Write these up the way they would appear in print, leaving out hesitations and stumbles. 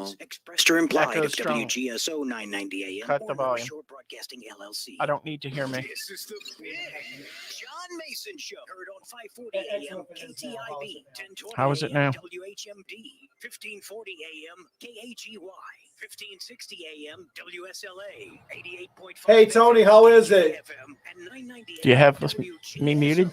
opinions expressed or implied goes of strong. WGSO 990 AM Cut or the North volume. Shore Broadcasting LLC. I don't need to hear me. This is the big John Mason Show. Heard on 540 AM KTIB, 1020 How is it now? WHMD, 1540 AM KAGY, 1560 AM WSLA, 88.5. Hey, Tony, how is it? FM, and 990 Do you have WGSO. me muted?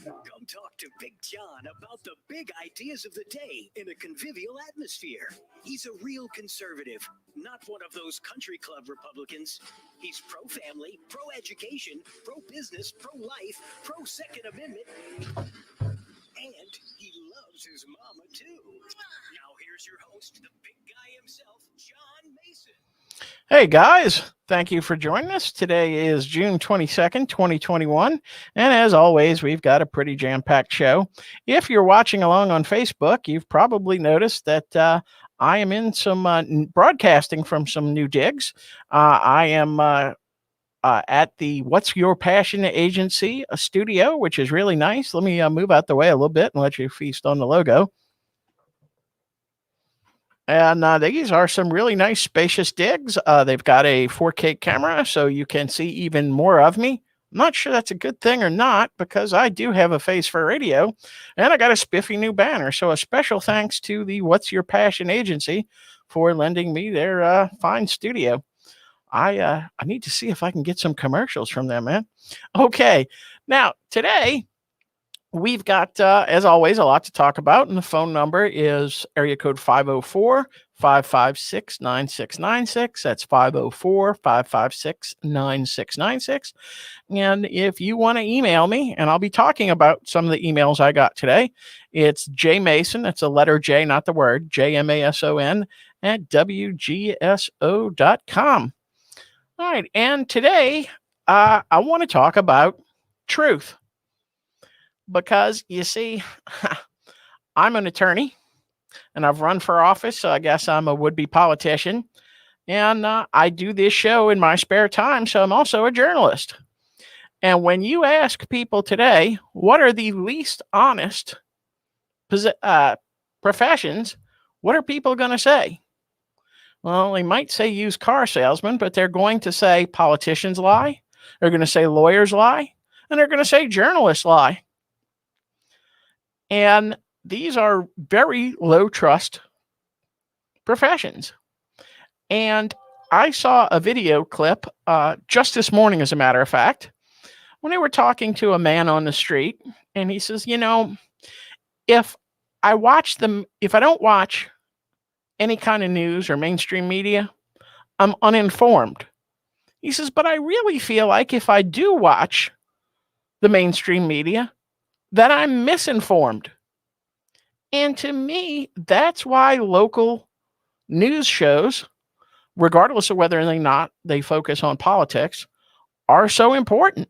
Come talk to Big John about the big ideas of the day in a convivial atmosphere. He's a real conservative, not one of those country club Republicans. He's pro-family, pro-education, pro-business, pro-life, pro-Second Amendment, and he loves his mama too. Now here's your host, the big guy himself, John Mason. Hey guys, thank you for joining us. Today is June 22nd, 2021. And as always, we've got a pretty jam-packed show. If you're watching along on Facebook, you've probably noticed that I am in some broadcasting from some new digs. I am at the What's Your Passion Agency studio, which is really nice. Let me move out the way a little bit and let you feast on the logo. And these are some really nice spacious digs. They've got a 4K camera, so you can see even more of me. I'm not sure that's a good thing or not, because I do have a face for radio, and I got a spiffy new banner. So a special thanks to the What's Your Passion Agency for lending me their fine studio. I need to see if I can get some commercials from them, man. Okay, now today we've got, as always, a lot to talk about, and the phone number is area code 504-556-9696. That's 504-556-9696. And if you want to email me, and I'll be talking about some of the emails I got today, it's jmason, that's a letter J, not the word, JMASON, at WGSO.com. All right, and today I want to talk about truth. Because, you see, I'm an attorney, and I've run for office, so I guess I'm a would-be politician. And I do this show in my spare time, so I'm also a journalist. And when you ask people today, what are the least honest professions, what are people going to say? Well, they might say used car salesman, but they're going to say politicians lie, they're going to say lawyers lie, and they're going to say journalists lie. And these are very low trust professions. And I saw a video clip just this morning, as a matter of fact, when they were talking to a man on the street. And he says, you know, if I don't watch any kind of news or mainstream media, I'm uninformed. He says, but I really feel like if I do watch the mainstream media, that I'm misinformed. And to me, that's why local news shows, regardless of whether or not they focus on politics, are so important.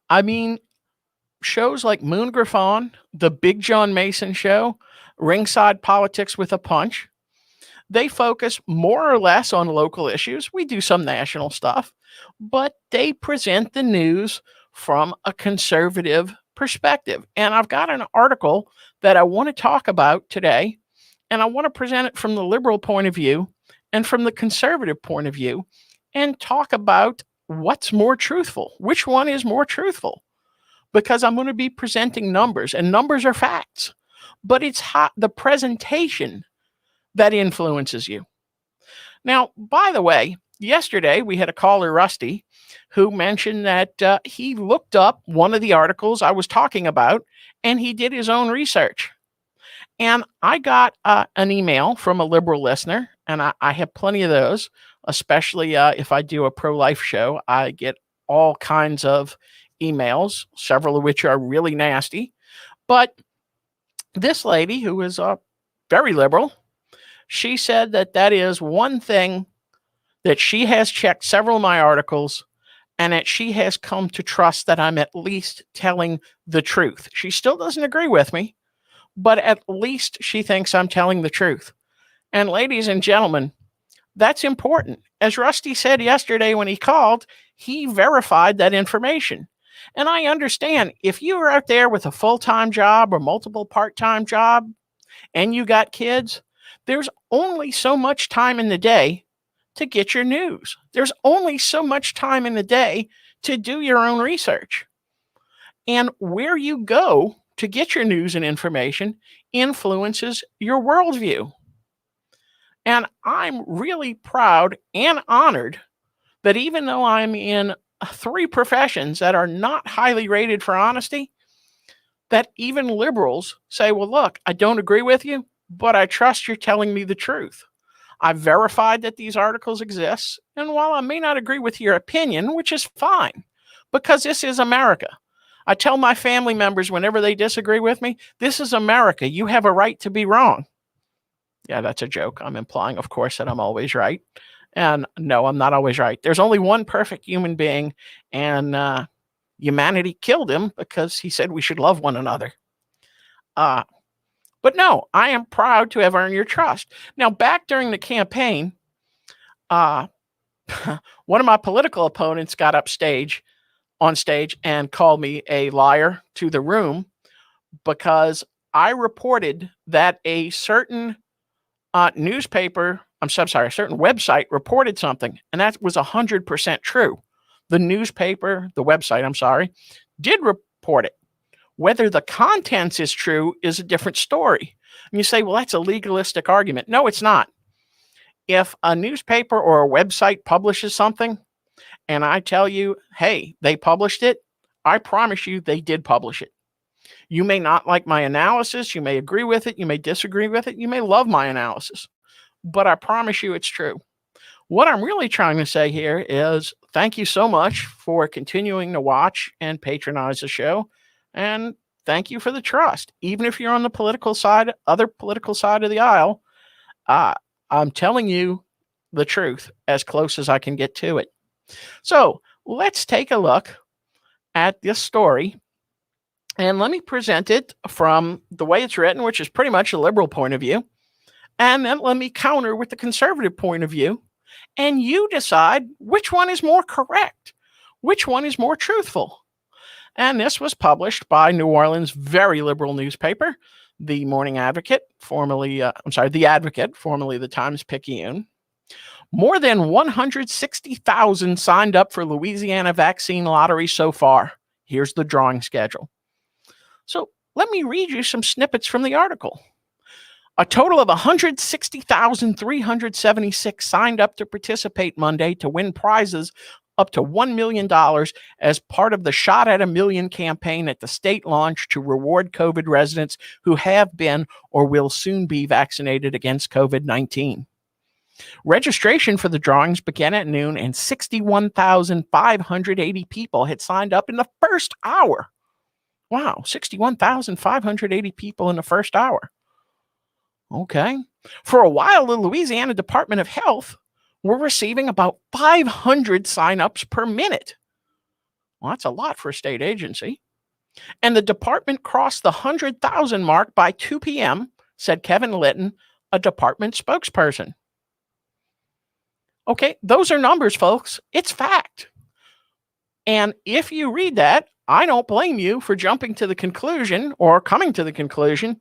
I mean, shows like Moon Griffon, The Big John Mason Show, Ringside Politics with a Punch, they focus more or less on local issues. We do some national stuff, but they present the news from a conservative perspective. And I've got an article that I want to talk about today, and I want to present it from the liberal point of view and from the conservative point of view, and talk about what's more truthful, which one is more truthful, because I'm going to be presenting numbers, and numbers are facts, but it's the presentation that influences you. Now, by the way, yesterday we had a caller, Rusty, who mentioned that he looked up one of the articles I was talking about, and he did his own research. And I got an email from a liberal listener, and I have plenty of those, especially if I do a pro-life show. I get all kinds of emails, several of which are really nasty. But this lady, who is very liberal, she said that is one thing that she has checked several of my articles, and that she has come to trust that I'm at least telling the truth. She still doesn't agree with me, but at least she thinks I'm telling the truth. And ladies and gentlemen, that's important. As Rusty said yesterday when he called, he verified that information. And I understand if you are out there with a full-time job or multiple part-time job and you got kids, There's only so much time in the day to get your news. There's only so much time in the day to do your own research. And where you go to get your news and information influences your worldview. And I'm really proud and honored that even though I'm in 3 professions that are not highly rated for honesty, that even liberals say, well, look, I don't agree with you, but I trust you're telling me the truth. I've verified that these articles exist. And while I may not agree with your opinion, which is fine, because this is America, I tell my family members whenever they disagree with me, this is America. You have a right to be wrong. Yeah, that's a joke. I'm implying, of course, that I'm always right. And no, I'm not always right. There's only one perfect human being, and humanity killed him because he said we should love one another. But no, I am proud to have earned your trust. Now, back during the campaign, uh, one of my political opponents got on stage and called me a liar to the room because I reported that a certain a certain website reported something, and that was 100% true. The newspaper, the website, did report it. Whether the contents is true is a different story. And you say, well, that's a legalistic argument. No, it's not. If a newspaper or a website publishes something, and I tell you, hey, they published it, I promise you they did publish it. You may not like my analysis. You may agree with it. You may disagree with it. You may love my analysis. But I promise you it's true. What I'm really trying to say here is thank you so much for continuing to watch and patronize the show. And thank you for the trust. Even if you're on the other political side of the aisle, I'm telling you the truth as close as I can get to it. So let's take a look at this story. And let me present it from the way it's written, which is pretty much a liberal point of view. And then let me counter with the conservative point of view. And you decide which one is more correct, which one is more truthful. And this was published by New Orleans' very liberal newspaper, the Morning Advocate, The Advocate, formerly the Times-Picayune. More than 160,000 signed up for Louisiana vaccine lottery so far. Here's the drawing schedule. So let me read you some snippets from the article. A total of 160,376 signed up to participate Monday to win prizes up to $1 million as part of the Shot at a Million campaign at the state launch to reward COVID residents who have been or will soon be vaccinated against COVID-19. Registration for the drawings began at noon, and 61,580 people had signed up in the first hour. Wow, 61,580 people in the first hour. Okay. For a while, the Louisiana Department of Health were receiving about 500 signups per minute. Well, that's a lot for a state agency. And the department crossed the 100,000 mark by 2 p.m., said Kevin Litton, a department spokesperson. Okay, those are numbers, folks. It's fact. And if you read that, I don't blame you for jumping to the conclusion or coming to the conclusion,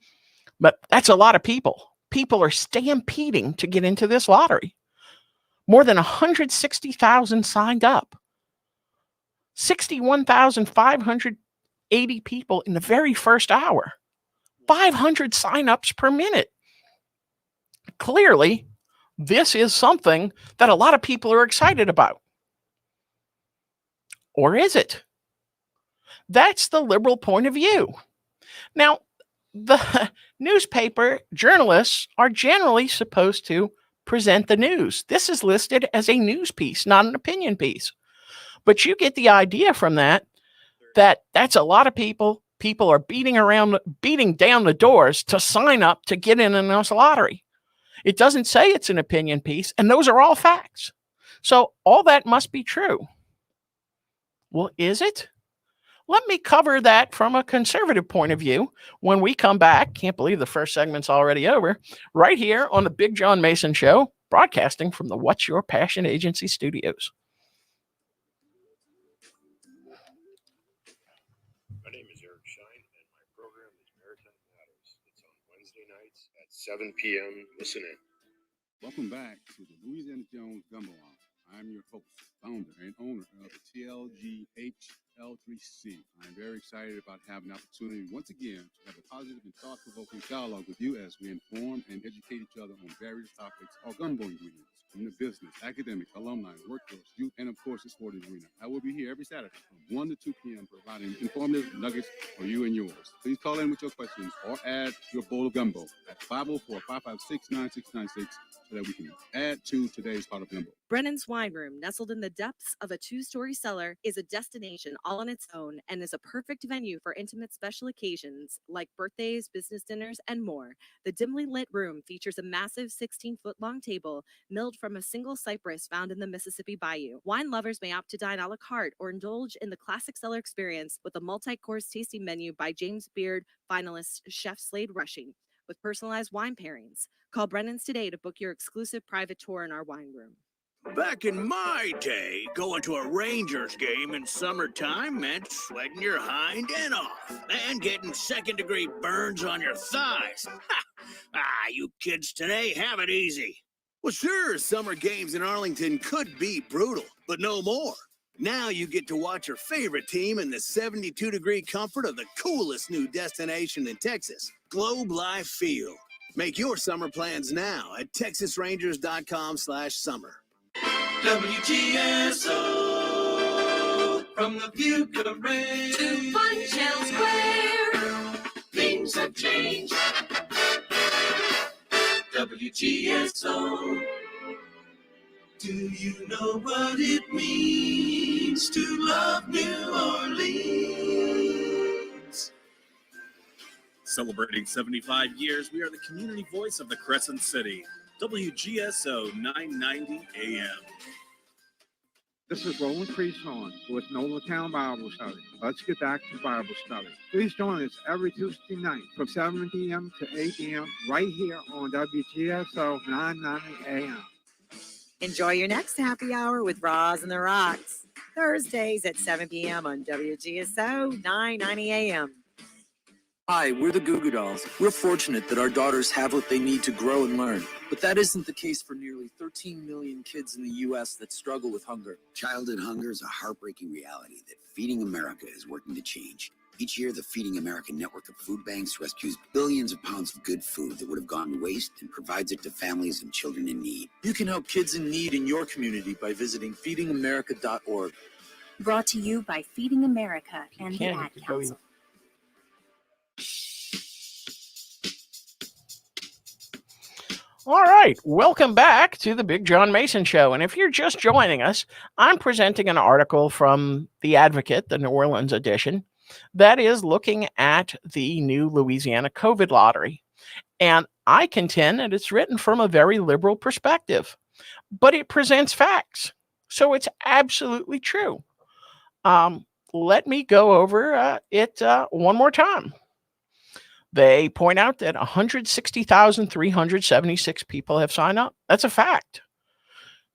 but that's a lot of people. People are stampeding to get into this lottery. More than 160,000 signed up. 61,580 people in the very first hour. 500 signups per minute. Clearly, this is something that a lot of people are excited about. Or is it? That's the liberal point of view. Now, the newspaper journalists are generally supposed to present the news. This is listed as a news piece, not an opinion piece. But you get the idea from that's a lot of people. People are beating down the doors to sign up to get in this lottery. It doesn't say it's an opinion piece, and those are all facts. So all that must be true. Well, is it? Let me cover that from a conservative point of view when we come back. Can't believe the first segment's already over. Right here on the Big John Mason Show, broadcasting from the What's Your Passion Agency studios. My name is Eric Shine, and my program is Maritime Matters. It's on Wednesday nights at 7 p.m. Listen in. Welcome back to the Louisiana Jones Gumbo Hour. I'm your host, founder, and owner of the TLGHL3C. I'm very excited about having an opportunity once again to have a positive and thought-provoking dialogue with you as we inform and educate each other on various topics or gumbo ingredients from the business, academic, alumni, workforce, youth, and of course the sporting arena. I will be here every Saturday from 1 to 2 p.m. providing informative nuggets for you and yours. Please call in with your questions or add your bowl of gumbo at 504-556-9696 so that we can add to today's pot of gumbo. Brennan's Wine Room, nestled in the depths of a 2-story cellar, is a destination all on its own and is a perfect venue for intimate special occasions like birthdays, business dinners, and more. The dimly lit room features a massive 16-foot-long table milled from a single cypress found in the Mississippi Bayou. Wine lovers may opt to dine a la carte or indulge in the classic cellar experience with a multi-course tasting menu by James Beard finalist Chef Slade Rushing, with personalized wine pairings. Call Brennan's today to book your exclusive private tour in our wine room. Back in my day, going to a Rangers game in summertime meant sweating your hind end off and getting second-degree burns on your thighs. You kids today have it easy. Well, sure, summer games in Arlington could be brutal, but no more. Now you get to watch your favorite team in the 72-degree comfort of the coolest new destination in Texas, Globe Life Field. Make your summer plans now at texasrangers.com/summer. WGSO from the Fuca Range to Funchal Square. Things have changed. WGSO. Do you know what it means to love New Orleans? Celebrating 75 years, we are the community voice of the Crescent City. WGSO 990 AM. This is Roland Priesthorn with Nola Town Bible Study. Let's get back to Bible study. Please join us every Tuesday night from 7 p.m. to 8 p.m. right here on WGSO 990 AM. Enjoy your next happy hour with Roz and the Rocks. Thursdays at 7 p.m. on WGSO 990 AM. Hi, we're the Goo Goo Dolls. We're fortunate that our daughters have what they need to grow and learn. But that isn't the case for nearly 13 million kids in the U.S. that struggle with hunger. Childhood hunger is a heartbreaking reality that Feeding America is working to change. Each year, the Feeding America network of food banks rescues billions of pounds of good food that would have gone to waste and provides it to families and children in need. You can help kids in need in your community by visiting feedingamerica.org. Brought to you by Feeding America and the Ad Council. All right, welcome back to the Big John Mason Show. And if you're just joining us, I'm presenting an article from The Advocate, the New Orleans edition, that is looking at the new Louisiana COVID lottery. And I contend that it's written from a very liberal perspective, but it presents facts. So it's absolutely true. Let me go over it one more time. They point out that 160,376 people have signed up. That's a fact.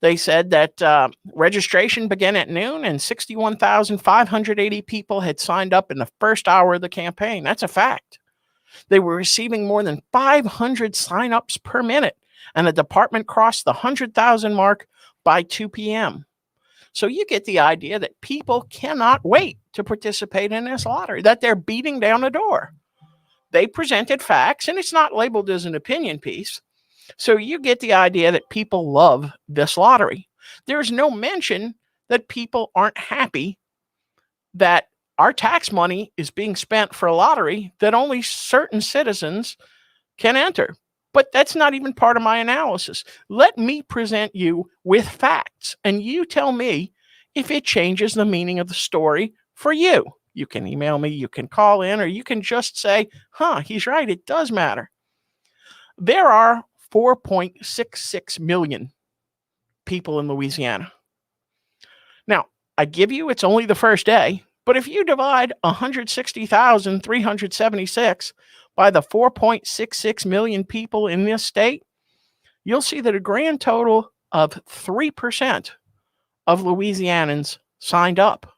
They said that registration began at noon and 61,580 people had signed up in the first hour of the campaign. That's a fact. They were receiving more than 500 signups per minute, and the department crossed the 100,000 mark by 2 p.m. So you get the idea that people cannot wait to participate in this lottery, that they're beating down the door. They presented facts, and it's not labeled as an opinion piece. So you get the idea that people love this lottery. There's no mention that people aren't happy that our tax money is being spent for a lottery that only certain citizens can enter. But that's not even part of my analysis. Let me present you with facts, and you tell me if it changes the meaning of the story for you. You can email me, you can call in, or you can just say, he's right, it does matter. There are 4.66 million people in Louisiana. Now, I give you it's only the first day, but if you divide 160,376 by the 4.66 million people in this state, you'll see that a grand total of 3% of Louisianans signed up.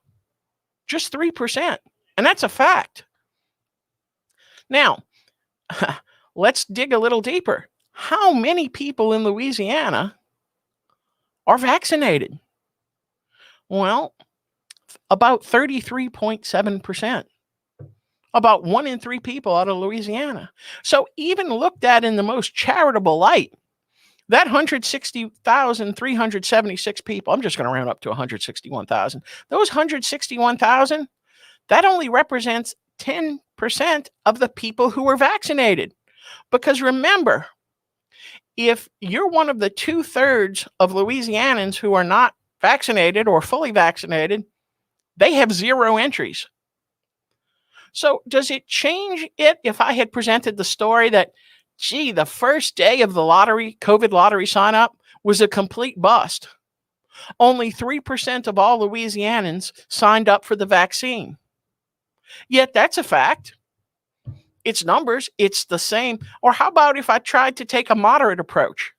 Just 3%. And that's a fact. Now, let's dig a little deeper. How many people in Louisiana are vaccinated? Well, about 33.7%. About 1 in 3 people out of Louisiana. So even looked at in the most charitable light, that 160,376 people, I'm just going to round up to 161,000. Those 161,000, that only represents 10% of the people who were vaccinated. Because remember, if you're one of the 2/3 of Louisianans who are not vaccinated or fully vaccinated, they have 0 entries. So does it change it if I had presented the story that, gee, the first day of the lottery, COVID lottery sign up was a complete bust? Only 3% of all Louisianans signed up for the vaccine. Yet that's a fact. It's numbers, it's the same. Or how about if I tried to take a moderate approach?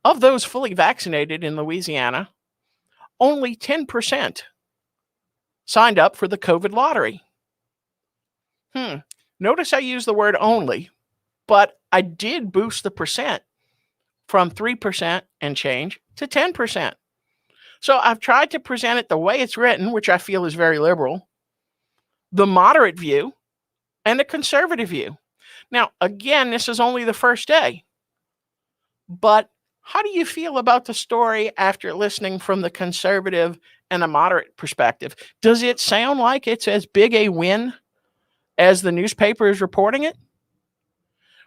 Of those fully vaccinated in Louisiana, only 10% signed up for the COVID lottery. Notice I use the word only, but I did boost the percent from 3% and change to 10%. So I've tried to present it the way it's written, which I feel is very liberal, the moderate view, and the conservative view. Now, again, this is only the first day, but how do you feel about the story after listening from the conservative and the moderate perspective? Does it sound like it's as big a win as the newspaper is reporting it?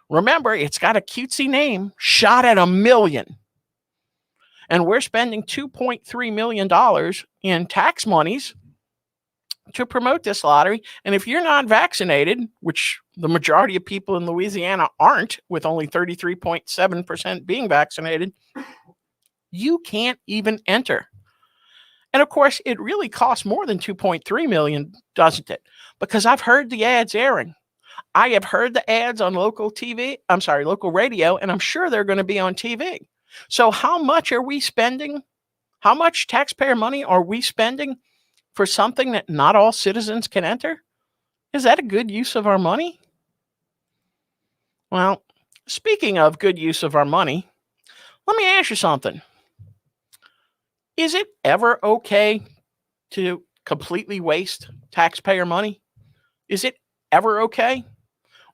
Remember, it's got a cutesy name, Shot at a Million. And we're spending $2.3 million in tax monies to promote this lottery. And if you're not vaccinated, which the majority of people in Louisiana aren't, with only 33.7% being vaccinated, you can't even enter. And of course, it really costs more than $2.3 million, doesn't it? Because I've heard the ads airing. I have heard the ads on local radio, and I'm sure they're going to be on TV. So how much are we spending? How much taxpayer money are we spending for something that not all citizens can enter? Is that a good use of our money? Well, speaking of good use of our money, let me ask you something. Is it ever okay to completely waste taxpayer money? Is it ever okay?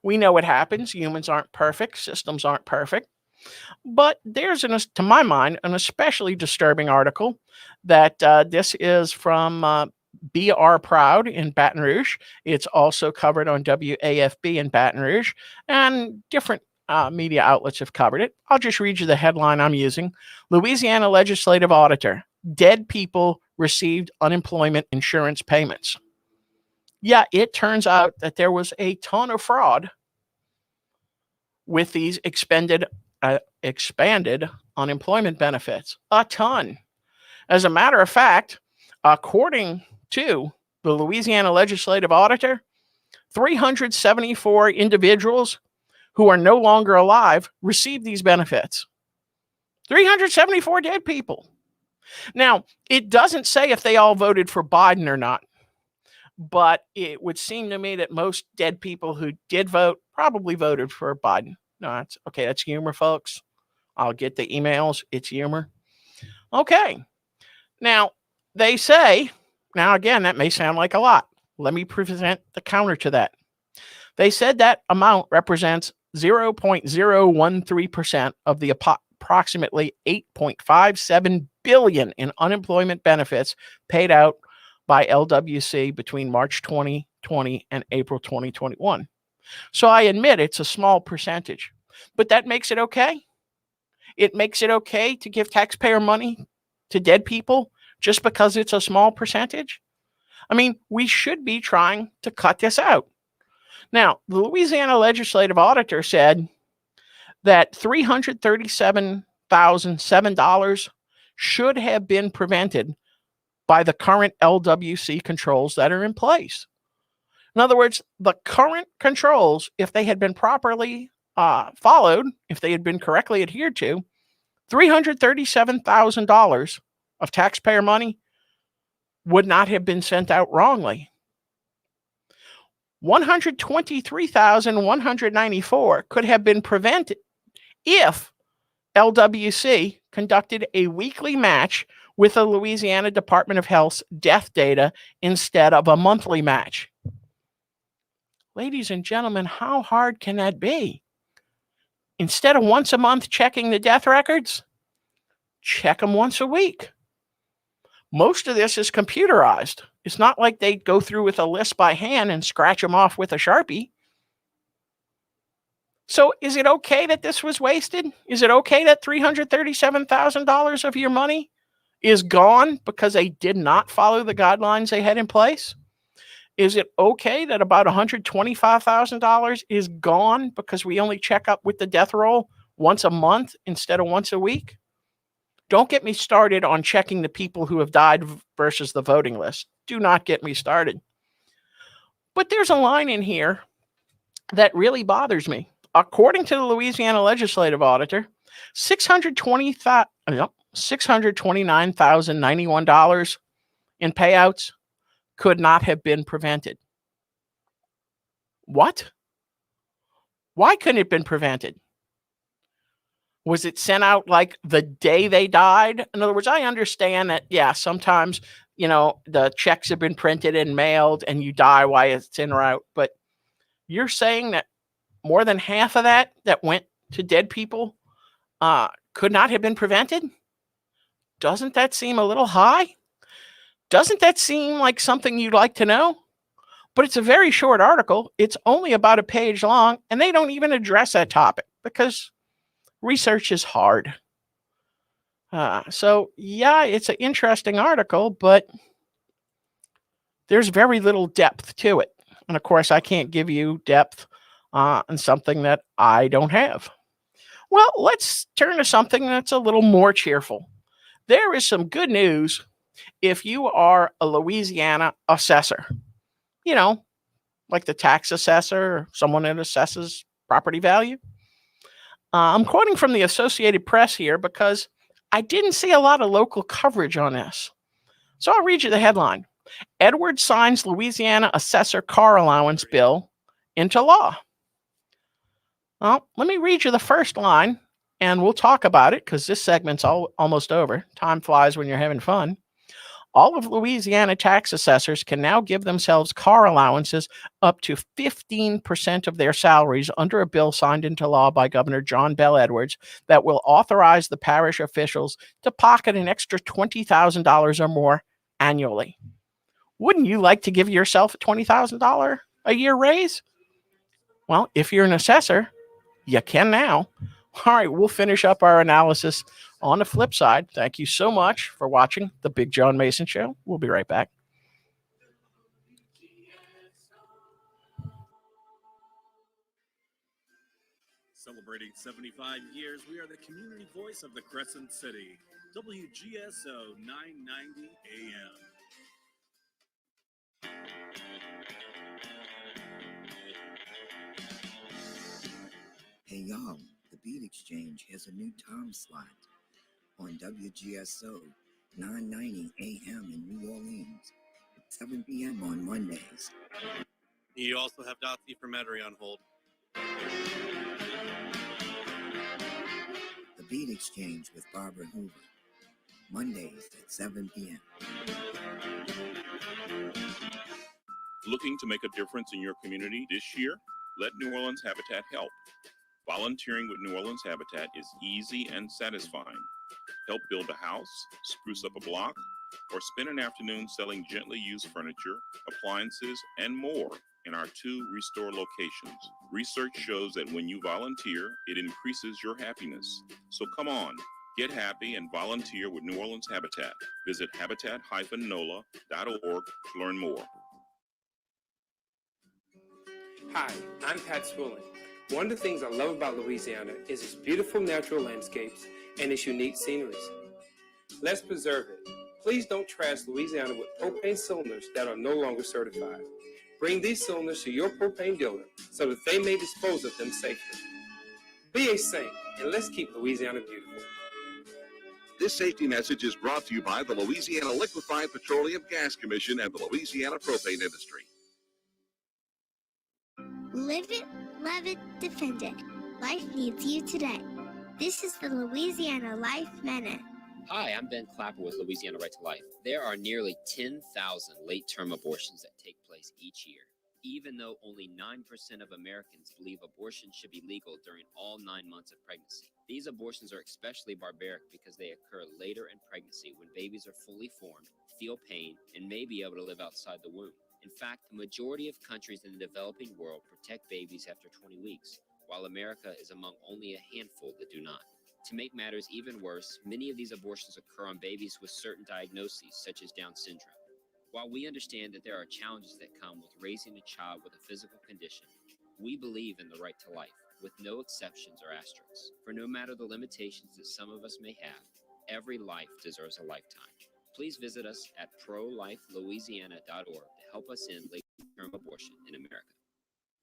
We know it happens. Humans aren't perfect. Systems aren't perfect. But there's, to my mind, an especially disturbing article that this is from BR Proud in Baton Rouge. It's also covered on WAFB in Baton Rouge, and different media outlets have covered it. I'll just read you the headline I'm using. Louisiana Legislative Auditor, dead people received unemployment insurance payments. Yeah, it turns out that there was a ton of fraud with these expanded unemployment benefits. A ton. As a matter of fact, according to the Louisiana Legislative Auditor, 374 individuals who are no longer alive received these benefits. 374 dead people. Now, it doesn't say if they all voted for Biden or not, but it would seem to me that most dead people who did vote probably voted for Biden. No, that's okay. That's humor, folks. I'll get the emails. It's humor. Okay. Now, they say, now again, that may sound like a lot. Let me present the counter to that. They said that amount represents 0.013% of the approximately $8.57 billion in unemployment benefits paid out by LWC between March 2020 and April 2021. So I admit it's a small percentage, but that makes it okay. It makes it okay to give taxpayer money to dead people just because it's a small percentage. I mean, we should be trying to cut this out. Now, the Louisiana Legislative Auditor said that $337,007 should have been prevented by the current LWC controls that are in place. In other words, the current controls, if they had been properly followed, if they had been correctly adhered to, $337,000 of taxpayer money would not have been sent out wrongly. 123,194 could have been prevented if LWC conducted a weekly match with the Louisiana Department of Health's death data instead of a monthly match. Ladies and gentlemen, how hard can that be? Instead of once a month checking the death records, check them once a week. Most of this is computerized. It's not like they go through with a list by hand and scratch them off with a Sharpie. So is it okay that this was wasted? Is it okay that $337,000 of your money is gone because they did not follow the guidelines they had in place? Is it okay that about $125,000 is gone because we only check up with the death roll once a month instead of once a week? Don't get me started on checking the people who have died versus the voting list. Do not get me started. But there's a line in here that really bothers me. According to the Louisiana Legislative Auditor, $629,091 in payouts could not have been prevented. What? Why couldn't it have been prevented? Was it sent out like the day they died? In other words, I understand that, yeah, sometimes, the checks have been printed and mailed and you die while it's en route. But you're saying that more than half of that went to dead people could not have been prevented? Doesn't that seem a little high? Doesn't that seem like something you'd like to know? But it's a very short article. It's only about a page long, and they don't even address that topic because research is hard. So, yeah, it's an interesting article, but there's very little depth to it. And, of course, I can't give you depth on something that I don't have. Well, let's turn to something that's a little more cheerful. There is some good news if you are a Louisiana assessor. Like the tax assessor or someone that assesses property value. I'm quoting from the Associated Press here because I didn't see a lot of local coverage on this. So I'll read you the headline. Edwards signs Louisiana assessor car allowance bill into law. Well, let me read you the first line, and we'll talk about it because this segment's almost over. Time flies when you're having fun. All of Louisiana tax assessors can now give themselves car allowances up to 15% of their salaries under a bill signed into law by Governor John Bell Edwards that will authorize the parish officials to pocket an extra $20,000 or more annually. Wouldn't you like to give yourself a $20,000 a year raise? Well, if you're an assessor, you can now. All right, we'll finish up our analysis on the flip side. Thank you so much for watching The Big John Mason Show. We'll be right back. Celebrating 75 years, we are the community voice of the Crescent City. WGSO 990 AM. Hey y'all, the Beat Exchange has a new time slot on WGSO 990 AM in New Orleans at 7 p.m. on Mondays. You also have Dotsie from Metairie on hold. The Beat Exchange with Barbara Hoover, Mondays at 7 p.m. Looking to make a difference in your community this year? Let New Orleans Habitat help. Volunteering with New Orleans Habitat is easy and satisfying. Help build a house, spruce up a block, or spend an afternoon selling gently used furniture, appliances, and more in our 2 restore locations. Research shows that when you volunteer, it increases your happiness. So come on, get happy and volunteer with New Orleans Habitat. Visit habitat-nola.org to learn more. Hi, I'm Pat Swilling. One of the things I love about Louisiana is its beautiful natural landscapes and its unique sceneries. Let's preserve it. Please don't trash Louisiana with propane cylinders that are no longer certified. Bring these cylinders to your propane dealer so that they may dispose of them safely. Be a saint, and let's keep Louisiana beautiful. This safety message is brought to you by the Louisiana Liquefied Petroleum Gas Commission and the Louisiana Propane Industry. Live it, love it, defend it. Life needs you today. This is the Louisiana Life Minute. Hi, I'm Ben Clapper with Louisiana Right to Life. There are nearly 10,000 late-term abortions that take place each year, even though only 9% of Americans believe abortion should be legal during all 9 months of pregnancy. These abortions are especially barbaric because they occur later in pregnancy when babies are fully formed, feel pain, and may be able to live outside the womb. In fact, the majority of countries in the developing world protect babies after 20 weeks, while America is among only a handful that do not. To make matters even worse, many of these abortions occur on babies with certain diagnoses, such as Down syndrome. While we understand that there are challenges that come with raising a child with a physical condition, we believe in the right to life, with no exceptions or asterisks. For no matter the limitations that some of us may have, every life deserves a lifetime. Please visit us at prolifelouisiana.org to help us end late-term abortion in America.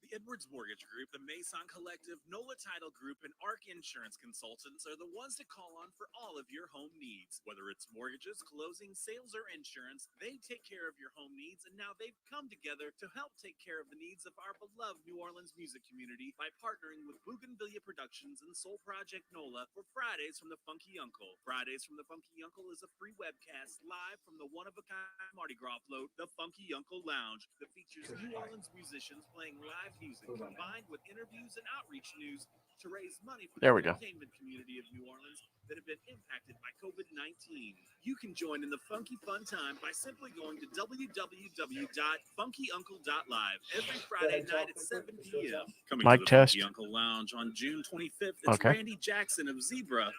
The Edwards Mortgage Group, the Mason Collective, NOLA Title Group, and ARC Insurance Consultants are the ones to call on for all of your home needs. Whether it's mortgages, closing, sales, or insurance, they take care of your home needs, and now they've come together to help take care of the needs of our beloved New Orleans music community by partnering with Bougainvillea Productions and Soul Project NOLA for Fridays from the Funky Uncle. Fridays from the Funky Uncle is a free webcast live from the one-of-a-kind Mardi Gras float, the Funky Uncle Lounge, that features New Orleans musicians playing live music combined with interviews and outreach news to raise money for the There we go. entertainment community of New Orleans that have been impacted by COVID-19. You can join in the funky fun time by simply going to www.funkyuncle.live every Friday night at 7 p.m. Coming Mic to the test. Funky Uncle Lounge on June 25th, it's Okay. Randy Jackson of Zebra,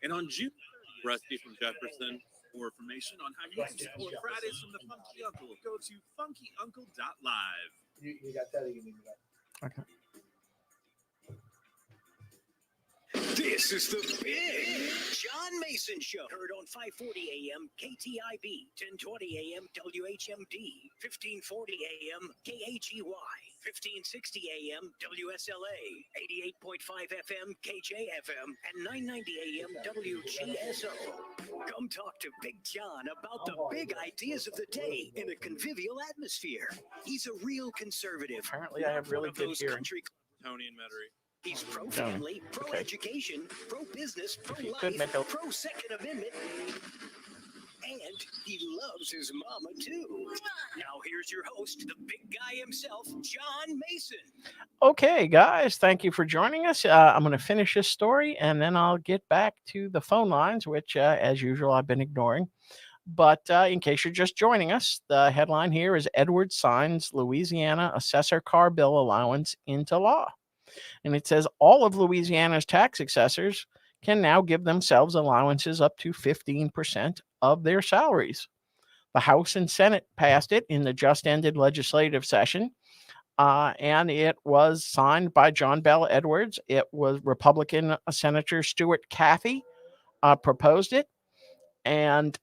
and on June 30th, Rusty from Jefferson. more information on how you can support Fridays from the Funky Uncle, go to funkyuncle.live. You got that, or you need that? Okay. This is the Big John Mason Show. Heard on 540 AM KTIB, 1020 AM WHMD, 1540 AM KHEY, 1560 AM WSLA, 88.5 FM KJFM, and 990 AM WGSO. Come talk to Big John about the big ideas of the day in a convivial atmosphere. He's a real conservative. Apparently I have really good hearing. Tony and Metairie. He's pro-family, pro-education, pro-business, could pro-life, make a- pro-Second Amendment, and he loves his mama too. Now here's your host, the big guy himself, John Mason. Okay, guys, thank you for joining us. I'm going to finish this story and then I'll get back to the phone lines, which, as usual, I've been ignoring. But in case you're just joining us, the headline here is Edwards signs Louisiana assessor car bill allowance into law. And it says all of Louisiana's tax assessors can now give themselves allowances up to 15% of their salaries. The House and Senate passed it in the just ended legislative session, and it was signed by John Bell Edwards. It was Republican Senator Stuart Cathy proposed it, and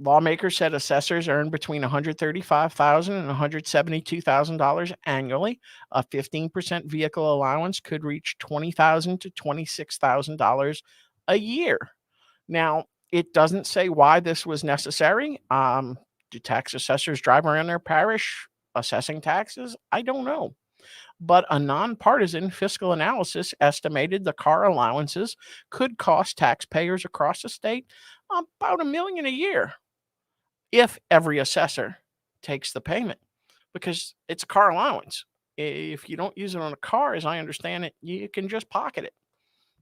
lawmakers said assessors earn between $135,000 and $172,000 annually. A 15% vehicle allowance could reach $20,000 to $26,000 a year. Now, it doesn't say why this was necessary. Do tax assessors drive around their parish assessing taxes? I don't know. But a nonpartisan fiscal analysis estimated the car allowances could cost taxpayers across the state about $1 million a year if every assessor takes the payment, because it's a car allowance. If you don't use it on a car, as I understand it, you can just pocket it.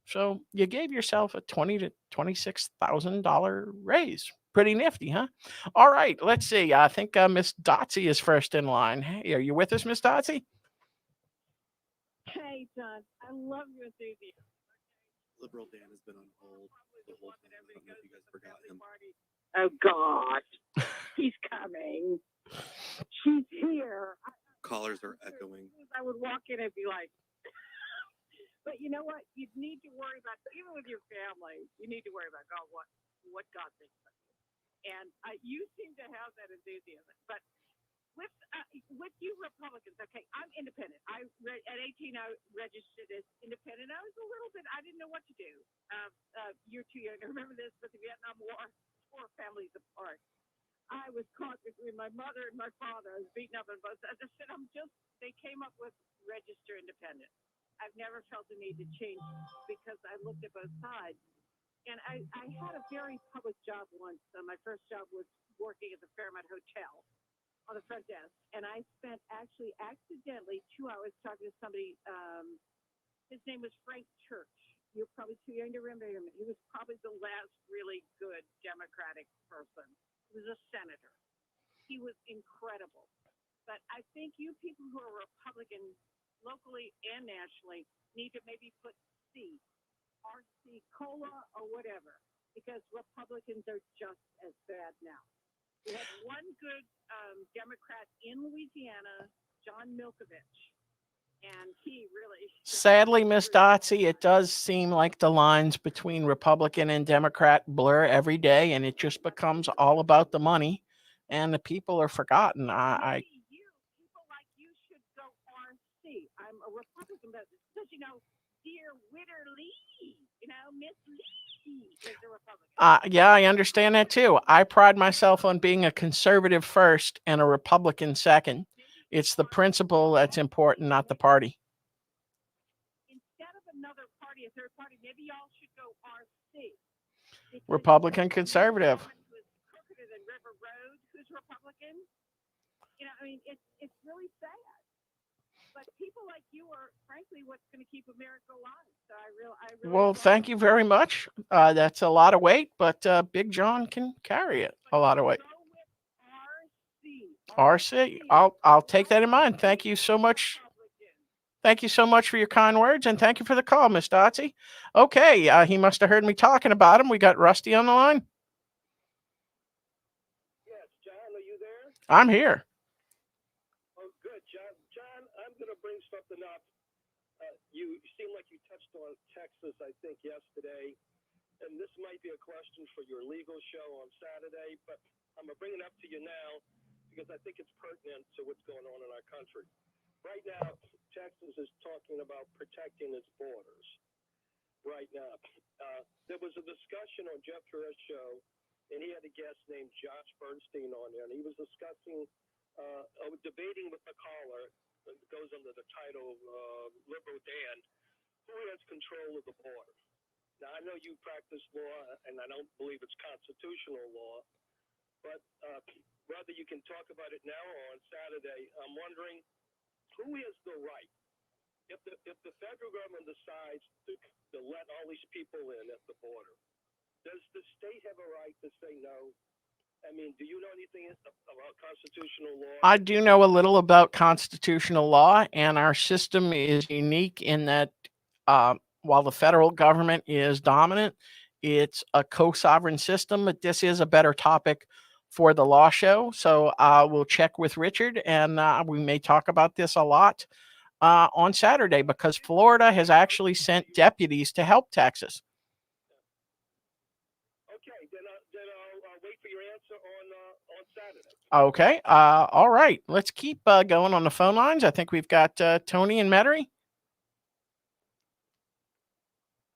So you gave yourself a $20,000 to $26,000 raise. Pretty nifty, huh? All right, let's see. I think Miss Dotsy is first in line. Hey, are you with us, Miss Dotsy? Hey, John, I love your enthusiasm. Liberal Dan has been on hold the whole time. I don't know if you guys forgot him. Oh, gosh. He's coming. She's here. Callers are echoing. I would walk in and be like, but you know what? You need to worry about, even with your family, you need to worry about God, what God thinks of you. And you seem to have that enthusiasm. But with you Republicans, okay, I'm independent. At 18, I registered as independent. I was a little bit, I didn't know what to do. You're too young to remember this, but the Vietnam War tore families apart. I was caught between my mother and my father. I was beaten up on both sides. I said, they came up with register independent. I've never felt the need to change because I looked at both sides. And I had a very public job once. My first job was working at the Fairmont Hotel on the front desk. And I spent actually accidentally 2 hours talking to somebody. His name was Frank Church. You're probably too young to remember him. He was probably the last really good Democratic person. He was a senator. He was incredible. But I think you people who are Republican locally and nationally need to maybe put C, RC, COLA, or whatever, because Republicans are just as bad now. We had one good Democrat in Louisiana, John Milkovich, and he really... Sadly, Miss Dotsy, it does seem like the lines between Republican and Democrat blur every day, and it just becomes all about the money, and the people are forgotten. People like you should go RC. I'm a Republican, but because, dear Witter Lee, Miss Lee is a Republican. Yeah, I understand that too. I pride myself on being a conservative first and a Republican second. It's the principle that's important, not the party. Instead of another party, a third party, maybe y'all should go RC. Republican conservative. Who's crookedder than River Road, who's Republican. It's really sad. But people like you are, frankly, what's going to keep America alive. So I really Well, thank you very much. That's a lot of weight, but Big John can carry it. A lot of weight. RC. I'll take that in mind. Thank you so much. Thank you so much for your kind words, and thank you for the call, Miss Dotsy. Okay, he must have heard me talking about him. We got Rusty on the line. Yes, John, are you there? I'm here. Oh, good, John. John, I'm going to bring something up. You seem like you touched on Texas, I think, yesterday, and this might be a question for your legal show on Saturday, but I'm going to bring it up to you now because I think it's pertinent to what's going on in our country. Right now, Texas is talking about protecting its borders. Right now, there was a discussion on Jeff Torres' show, and he had a guest named Josh Bernstein on there, and he was discussing, debating with the caller, that goes under the title Liberal Dan, who has control of the border. Now, I know you practice law, and I don't believe it's constitutional law, but whether you can talk about it now or on Saturday, I'm wondering who has the right? If the federal government decides to let all these people in at the border, does the state have a right to say no? I mean, do you know anything about constitutional law? I do know a little about constitutional law, and our system is unique in that while the federal government is dominant, it's a co-sovereign system, but this is a better topic for the law show. So we'll check with Richard, and we may talk about this a lot on Saturday because Florida has actually sent deputies to help Texas. Okay, then I'll wait for your answer on Saturday. Okay. All right. Let's keep going on the phone lines. I think we've got Tony and Metairie.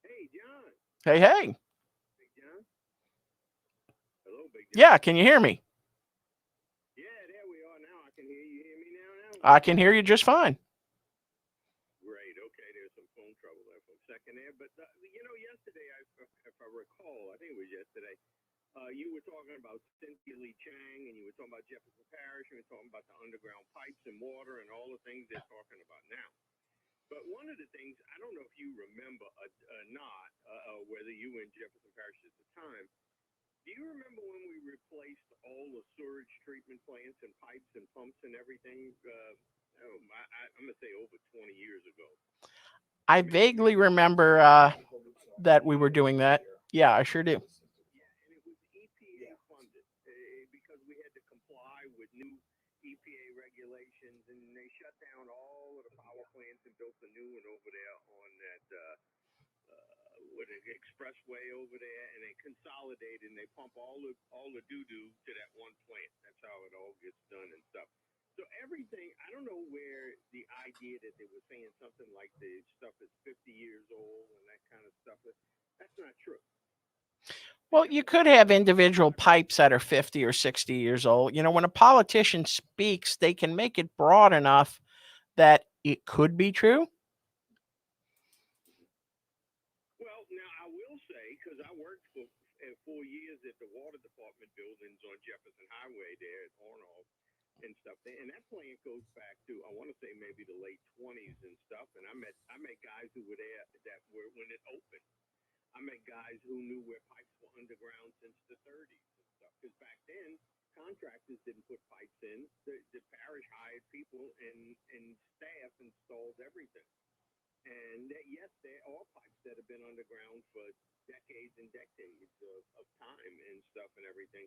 Hey, John. Hey. Big John. Hello, Big John. Yeah, can you hear me? Yeah, there we are now. I can hear you. Hear me now? I can hear you just fine. Great. Okay, there's some phone trouble there for a second there. But, yesterday, if I recall, I think it was yesterday, you were talking about Cynthia Lee Chang, and you were talking about Jefferson Parish, and you were talking about the underground pipes and water and all the things they're talking about now. But one of the things, I don't know if you remember or not, whether you were in Jefferson Parish at the time, do you remember when we replaced all the sewage treatment plants and pipes and pumps and everything? I'm going to say over 20 years ago. I vaguely remember that we were doing that. Yeah, I sure do. Yeah, and it was EPA funded because we had to comply with new EPA regulations, and they shut down all of the power plants and built a new one over there on that expressway over there, and they consolidated and they pump all the doo-doo to that one plant. That's how it all gets done and stuff. So everything, I don't know where the idea that they were saying something like the stuff is 50 years old and that kind of stuff, that's not true. Well, you could have individual pipes that are 50 or 60 years old. You know, when a politician speaks, they can make it broad enough that it could be true. Well, now I will say, because I worked for 4 years at the water department buildings on Jefferson Highway there at Arnold and stuff, and that plant goes back to I want to say maybe the late 20s and stuff. And I met guys who were there that were when it opened. I met guys who knew where pipes were underground since the 30s and stuff. Because back then, contractors didn't put pipes in. The parish hired people and staff installed everything. And yes, there are pipes that have been underground for decades and decades of time and stuff and everything.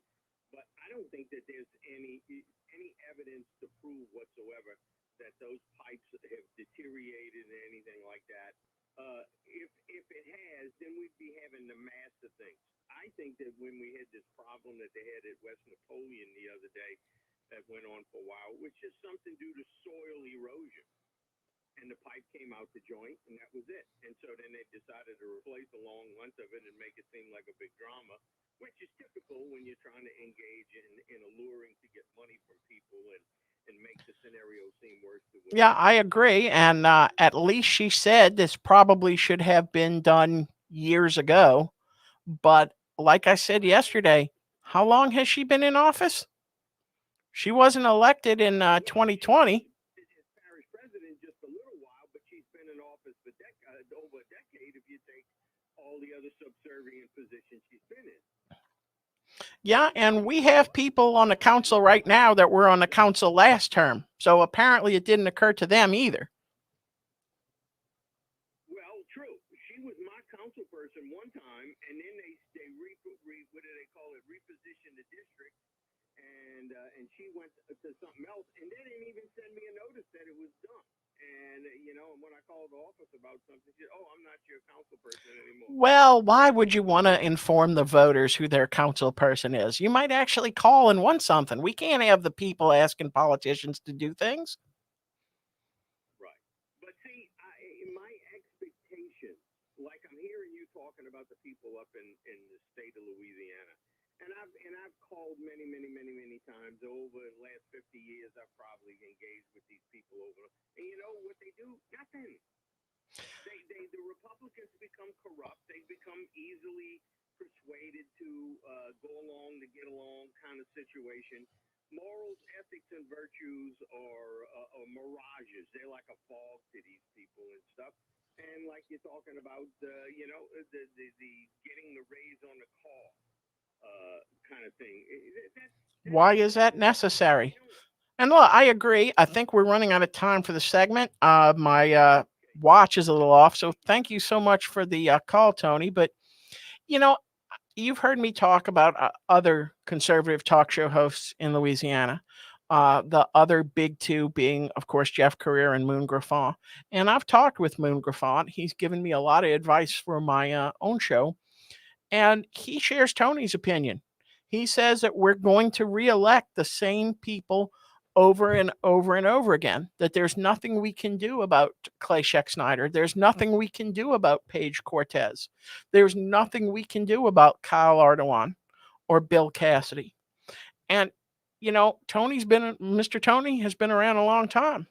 But I don't think that there's any evidence to prove whatsoever that those pipes have deteriorated or anything like that. If it has, then we'd be having the mass of things. I think that when we had this problem that they had at West Napoleon the other day that went on for a while, which is something due to soil erosion. And the pipe came out the joint, and that was it. And so then they decided to replace the long length of it and make it seem like a big drama, which is typical when you're trying to engage in alluring to get money from people and make the scenario seem worse than what Yeah, I agree. And at least she said this probably should have been done years ago. But like I said yesterday, how long has she been in office? She wasn't elected in 2020. parish president just a little while, but she's been in office for over a decade if you take all the other subservient positions she's been in. Yeah, and we have people on the council right now that were on the council last term. So apparently it didn't occur to them either. Well, true. She was my council person one time, and then they what do they call it? Repositioned the district, and she went to something else, and they didn't even send me a notice that it was done. And and when I called the office about something, she said, "Oh, I'm not your council person anymore." Well, why would you want to inform the voters who their council person is? You might actually call and want something. We can't have the people asking politicians to do things. Right. But see, my expectation, like I'm hearing you talking about the people up in the state of Louisiana, and I've called many times over the last 50 years. I've probably engaged with these people over, and you know what they do? Nothing. The Republicans become corrupt. They become easily persuaded to go along to get along kind of situation. Morals, ethics, and virtues are mirages. They're like a fog to these people and stuff. And like you're talking about, the getting the raise on the car kind of thing. Why is that necessary? And look, I agree. I think we're running out of time for the segment. My watch is a little off. So thank you so much for the call, Tony. But, you know, you've heard me talk about other conservative talk show hosts in Louisiana. The other big two being, of course, Jeff Career and Moon Griffon. And I've talked with Moon Griffon. He's given me a lot of advice for my own show. And he shares Tony's opinion. He says that we're going to reelect the same people over and over and over again, that there's nothing we can do about Clay Scheck-Snyder. There's nothing we can do about Paige Cortez. There's nothing we can do about Kyle Ardoin or Bill Cassidy. And, Mr. Tony has been around a long time.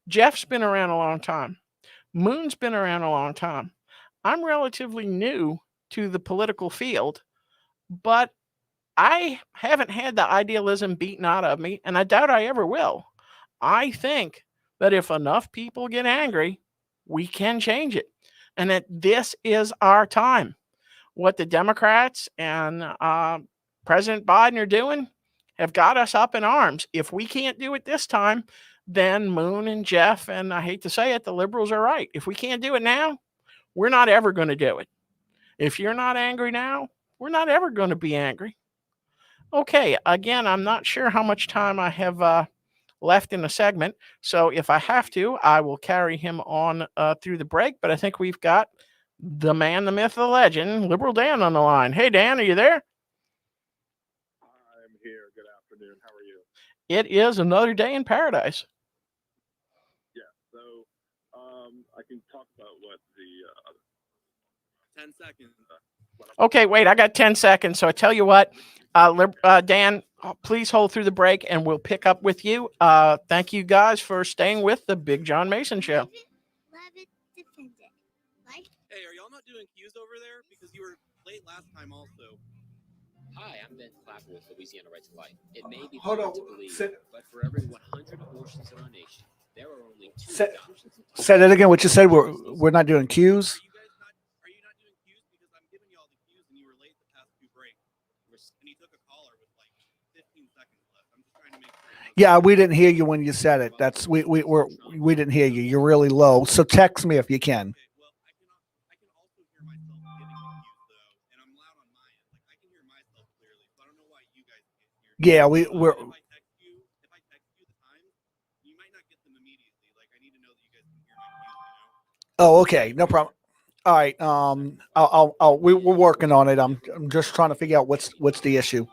Jeff's been around a long time. Moon's been around a long time. I'm relatively new to the political field, but I haven't had the idealism beaten out of me, and I doubt I ever will. I think that if enough people get angry, we can change it, and that this is our time. What the Democrats and President Biden are doing have got us up in arms. If we can't do it this time, then Moon and Jeff, and I hate to say it, the liberals are right. If we can't do it now, we're not ever going to do it. If you're not angry now, we're not ever going to be angry. Okay, again, I'm not sure how much time I have left in the segment. So if I have to, I will carry him on through the break. But I think we've got the man, the myth, the legend, Liberal Dan on the line. Hey, Dan, are you there? I'm here. Good afternoon. How are you? It is another day in paradise. Yeah. So I can talk about what the 10 seconds. Okay, wait, I got 10 seconds. So I tell you what, Dan, please hold through the break and we'll pick up with you. Thank you guys for staying with the Big John Mason Show. Love it, defend it. Life. Hey, are y'all not doing cues over there? Because you were late last time also. Hi, I'm Ben Clapper with Louisiana Right to Life. It may be Hold hard on, to believe, sit- but for every 100 abortions in our nation, there are only 2 Say, adoptions. say that again. What you said? We're not doing cues. Are you not doing cues? Because I'm giving you all the cues and you were late the past 2 breaks. And you took a caller with like 15 seconds left. I'm just trying to make sure. Yeah, we didn't hear you when you said it. That's we didn't hear you. You're really low. So text me if you can. Yeah, we're. Oh, okay, no problem. All right. We're working on it. I'm just trying to figure out what's the issue.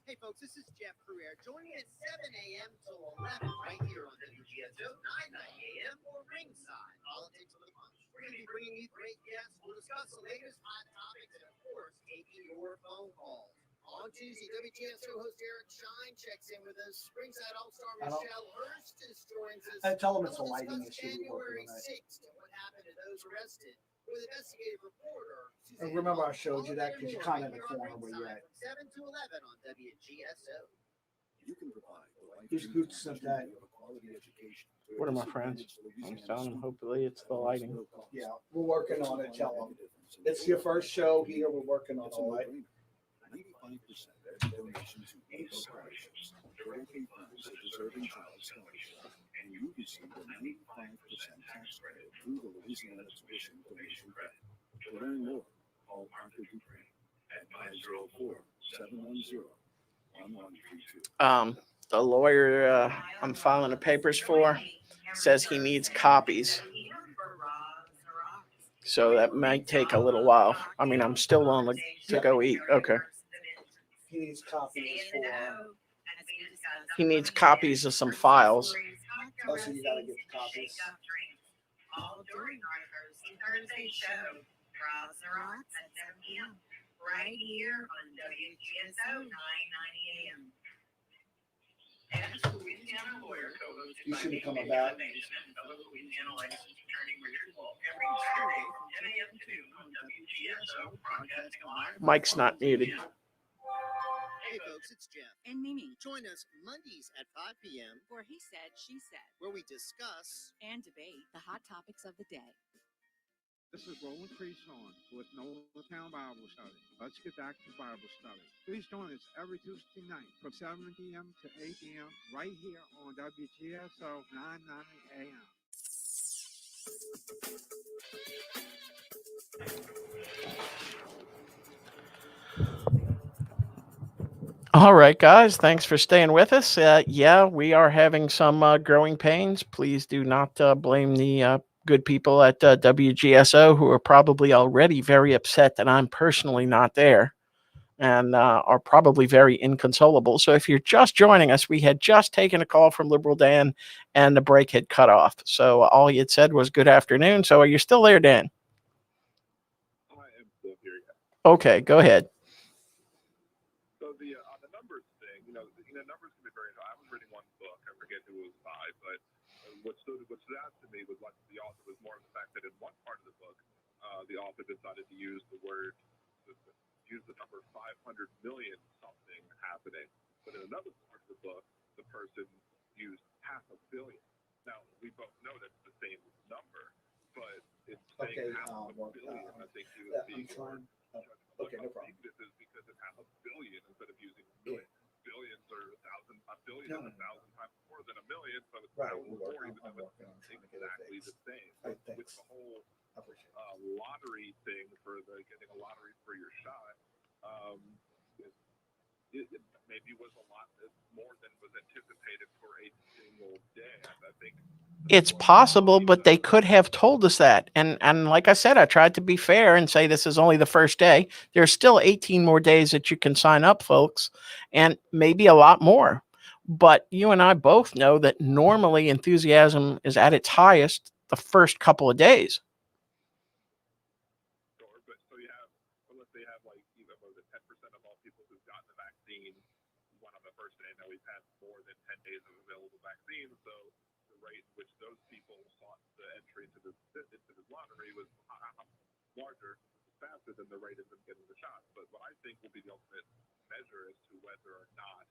Hey folks, this is Jeff Crouere. Join me at 7 a.m. till 11 right here on WGSO 990 a.m. or Ringside Politics with a Punch. We're going to be bringing you great guests. We'll discuss the latest hot topics and, of course, taking your phone calls. On Tuesday, WGSO host Eric Shine checks in with us. Ringside All-Star Michelle Hurst joins us. Tell them it's a We'll lighting discuss issue. January 6th and what happened to those arrested with investigative reporter And remember, I showed you that because you're kind of in the corner where you're at. 7 to 11 on WGSO. You can provide the life Who sent that? of a quality education. What are my friends? I'm telling them, hopefully it's the lighting. Yeah, we're working on it. Tell them it's your first show here. We're working on it. All right. 95% of donation to AIDS scholarships directly funds a deserving child scholarship, and you receive a 95% tax credit through the Louisiana Tuition Donation Grant. To learn more, call Parker Dupree at 504-710-1132. The lawyer I'm filing the papers for says he needs copies. So that might take a little while. I mean, I'm still willing to go eat. Okay. He needs copies for. He needs copies of some files. Oh, so you gotta get the copies. All during our Thursday show, Roz the Rocks at 7 p.m. right here on WGSO 990 a.m. And Louisiana lawyer co-host You should be coming back. fellow Louisiana licensed attorney Richard Wolf every Saturday from 10 a.m. to 2 on WGSO broadcasting live. Mike's not muted. Hey folks, it's Jeff. And Mimi. Join us Mondays at 5 p.m. For He Said, She Said. where we discuss And debate the hot topics of the day. This is Roland Creason with Nola Town Bible Study. Let's get back to Bible study. Please join us every Tuesday night from 7 p.m. to 8 p.m. right here on WGSO 990 a.m. All right, guys. Thanks for staying with us. Yeah, we are having some growing pains. Please do not blame the good people at WGSO who are probably already very upset that I'm personally not there and are probably very inconsolable. So if you're just joining us, we had just taken a call from Liberal Dan and the break had cut off. So all he had said was good afternoon. So are you still there, Dan? I am still here, yeah. Okay, go ahead. So the on the numbers thing, numbers can be very. I was reading one book. I forget who it was by, but what stood out to me was what the author was more of the fact that in one part of the book, the author decided to use the number 500 million something happening, but in another part of the book, the person used 500 million. Now we both know that's the same number, but it's saying 500 million. I think he was being Okay, no problem. This is because it's 500 million instead of using millions. Billions or a billion is 1,000 times more than a million, so it's Right, more, even though it's exactly the same. So with the whole lottery thing for getting a lottery for your shot, it maybe was a lot more than was anticipated for a single day. I think It's possible, but they could have told us that. And like I said, I tried to be fair and say this is only the first day. There's still 18 more days that you can sign up, folks, and maybe a lot more. But you and I both know that normally enthusiasm is at its highest the first couple of days. Sure, but so you have, well, let's say you have like even more than 10% of all people who've gotten the vaccine one on the first day. Now we've had more than 10 days of available vaccines, so the rate in which those people sought the entry into this lottery was larger, faster than the rate of them getting the shots. But what I think will be the ultimate measure as to whether or not,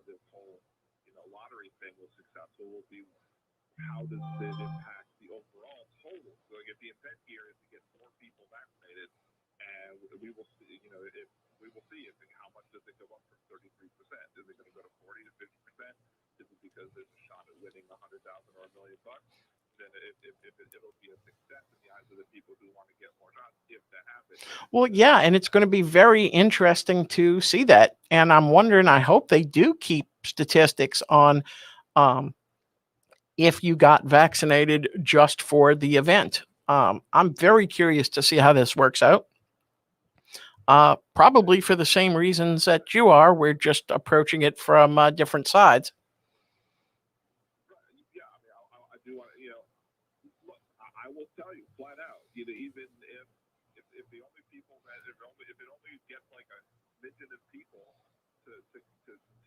this whole, lottery thing was successful will be how does it impact the overall total. So like if the intent here is to get more people vaccinated, and we will see, if we will see if how much does it go up from 33%? Is it going to go to 40 to 50%? Is it because there's a shot at winning $100,000 or $1 million? Then it'll be a success in the eyes of the people who want to get more shots if that happens. Well, yeah, and it's going to be very interesting to see that. And I'm wondering, I hope they do keep statistics on if you got vaccinated just for the event. I'm very curious to see how this works out. Probably for the same reasons that you are. We're just approaching it from different sides. Yeah, I do want to, look, I will tell you flat out, even if the only people that if it only gets like a midget of people to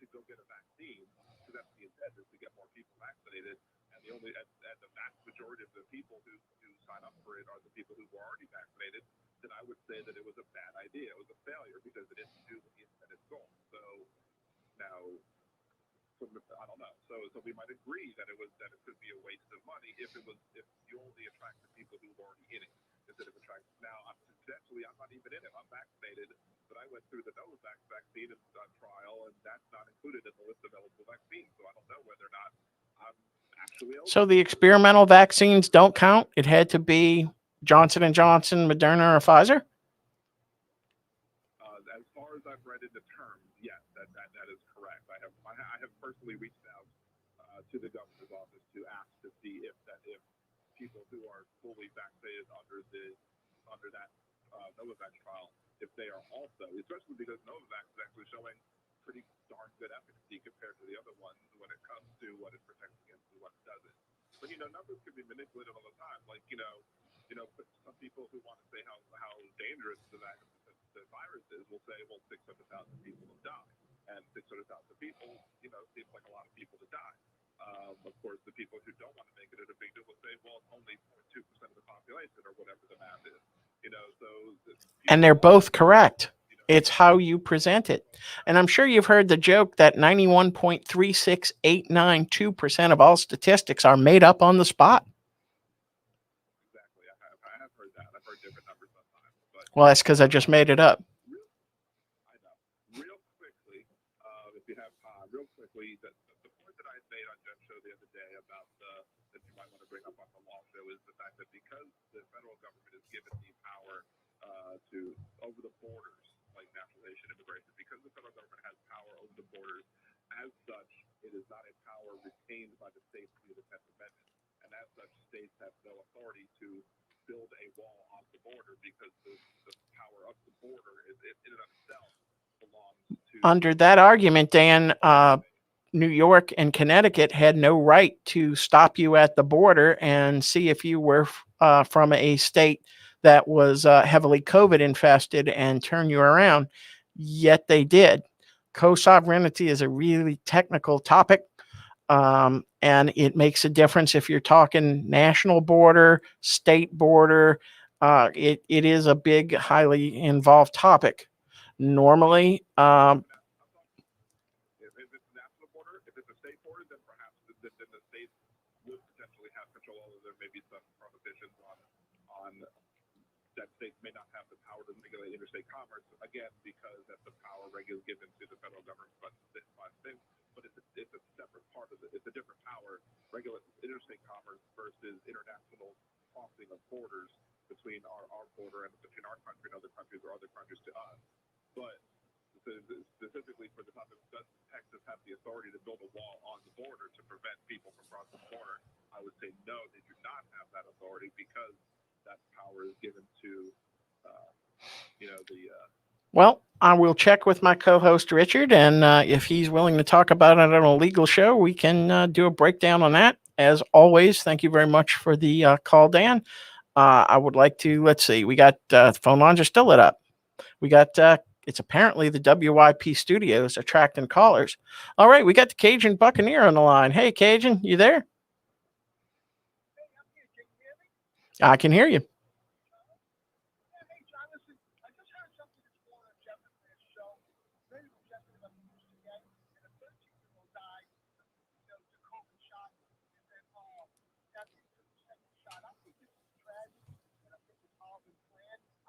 go get a vaccine, because that's the intent is to get more people vaccinated, and the vast majority of the people who sign up for it are the people who were already vaccinated, then I would say that it was a bad idea. It was a failure because it didn't do the intended goal. So now. I don't know. So we might agree that it could be a waste of money if you only attract the people who are already in it instead of attracting. Now, I'm not even in it. I'm vaccinated, but I went through the Novavax vaccine trial, and that's not included in the list of eligible vaccines. So I don't know whether or not I'm actually eligible. So the experimental vaccines don't count. It had to be Johnson & Johnson, Moderna, or Pfizer. As far as I've read in the terms, yes, that is correct. I have personally reached out to the governor's office to ask to see if people who are fully vaccinated under that Novavax trial, if they are also, especially because Novavax is actually showing pretty darn good efficacy compared to the other ones when it comes to what it protects against and what it doesn't. But numbers can be manipulated all the time. Like but some people who want to say how dangerous the virus is will say, well, 600,000 people have died, and 600,000 people, seems like a lot of people to die. Of course, the people who don't want to make it a big deal will say, well, it's only 0.2% of the population, or whatever the math is. And they're both correct. It's how you present it. And I'm sure you've heard the joke that 91.36892% of all statistics are made up on the spot. Exactly. I have heard that. I've heard different numbers sometimes. But well, that's because I just made it up. I know. Real quickly, if you have time, the point that I made on Jeff's show the other day about that you might want to bring up on the law show is the fact that because the federal government is given the power to over the borders, like naturalization, immigration, because the federal government has power over the borders, as such, it is not a power retained by the states via the 10th Amendment. And as such, states have no authority to build a wall on the border because the power of the border is in and of itself belongs to. Under that argument, Dan, New York and Connecticut had no right to stop you at the border and see if you were from a state that was heavily COVID infested and turn you around. Yet they did. Co-sovereignty is a really technical topic. And it makes a difference if you're talking national border, state border. It is a big, highly involved topic. Normally, If it's a national border, if it's a state border, then perhaps then the states would potentially have control, although there may be some prohibitions on that states may not have the power to regulate interstate commerce, again, because that's the power given to the federal government by the states. But it's a separate part of it. It's a different power, regulate interstate commerce versus international crossing of borders between our border and between our country and other countries or other countries to us. But specifically for the topic, does Texas have the authority to build a wall on the border to prevent people from crossing the border? I would say no, they do not have that authority because that power is given to, Well, I will check with my co-host Richard, and if he's willing to talk about it on a legal show, we can do a breakdown on that. As always, thank you very much for the call, Dan. I would like to, let's see, we got the phone lines are still lit up. We got, it's apparently the WYP studios attracting callers. All right, we got the Cajun Buccaneer on the line. Hey, Cajun, you there? I can hear you.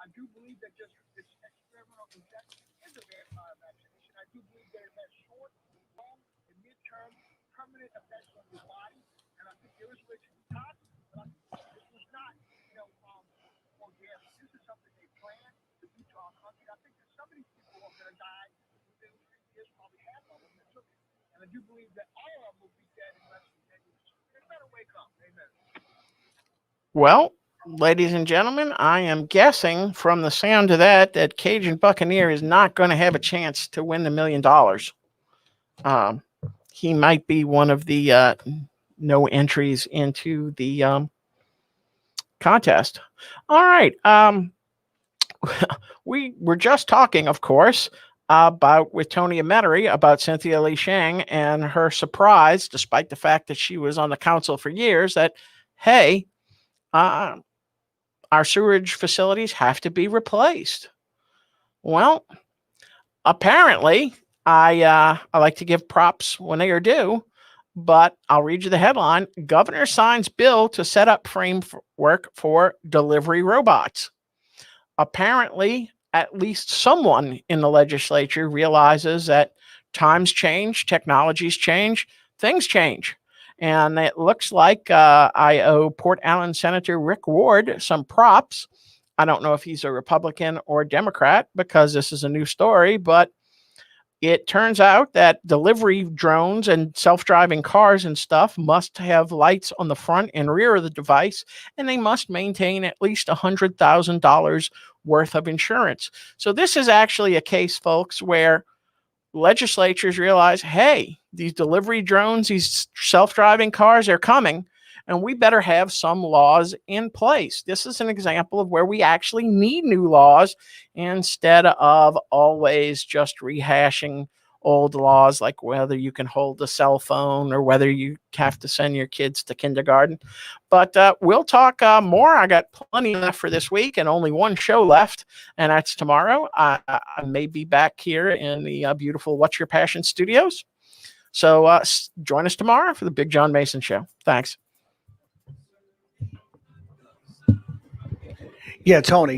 I do believe that just this experimental injection is a vampire vaccination. I do believe that it has short, long, and midterm permanent effects on your body. And I think there is ways to detox, but this was not, organic. This is something they planned to do to our country. I think that some of these people are going to die within 3 years, probably half of them that took it. And I do believe that all of them will be dead in less than 10 years. They better wake up. Amen. Well, ladies and gentlemen, I am guessing from the sound of that Cajun Buccaneer is not going to have a chance to win the $1 million. He might be one of the no entries into the contest. All right. We were just talking, of course, about with Tony Emetery about Cynthia Lee Shang and her surprise, despite the fact that she was on the council for years, that, hey, our sewage facilities have to be replaced. Well, apparently, I like to give props when they are due, but I'll read you the headline. Governor signs bill to set up framework for delivery robots. Apparently, at least someone in the legislature realizes that times change, technologies change, things change. And it looks like I owe Port Allen Senator Rick Ward some props. I don't know if he's a Republican or Democrat because this is a new story, but it turns out that delivery drones and self-driving cars and stuff must have lights on the front and rear of the device, and they must maintain at least $100,000 worth of insurance. So this is actually a case, folks, where legislatures realize, hey, these delivery drones, these self-driving cars are coming, and we better have some laws in place. This is an example of where we actually need new laws instead of always just rehashing old laws, like whether you can hold a cell phone or whether you have to send your kids to kindergarten. But we'll talk more. I got plenty left for this week and only one show left, and that's tomorrow. I may be back here in the beautiful What's Your Passion studios. So join us tomorrow for the Big John Mason Show. Thanks. Yeah, Tony,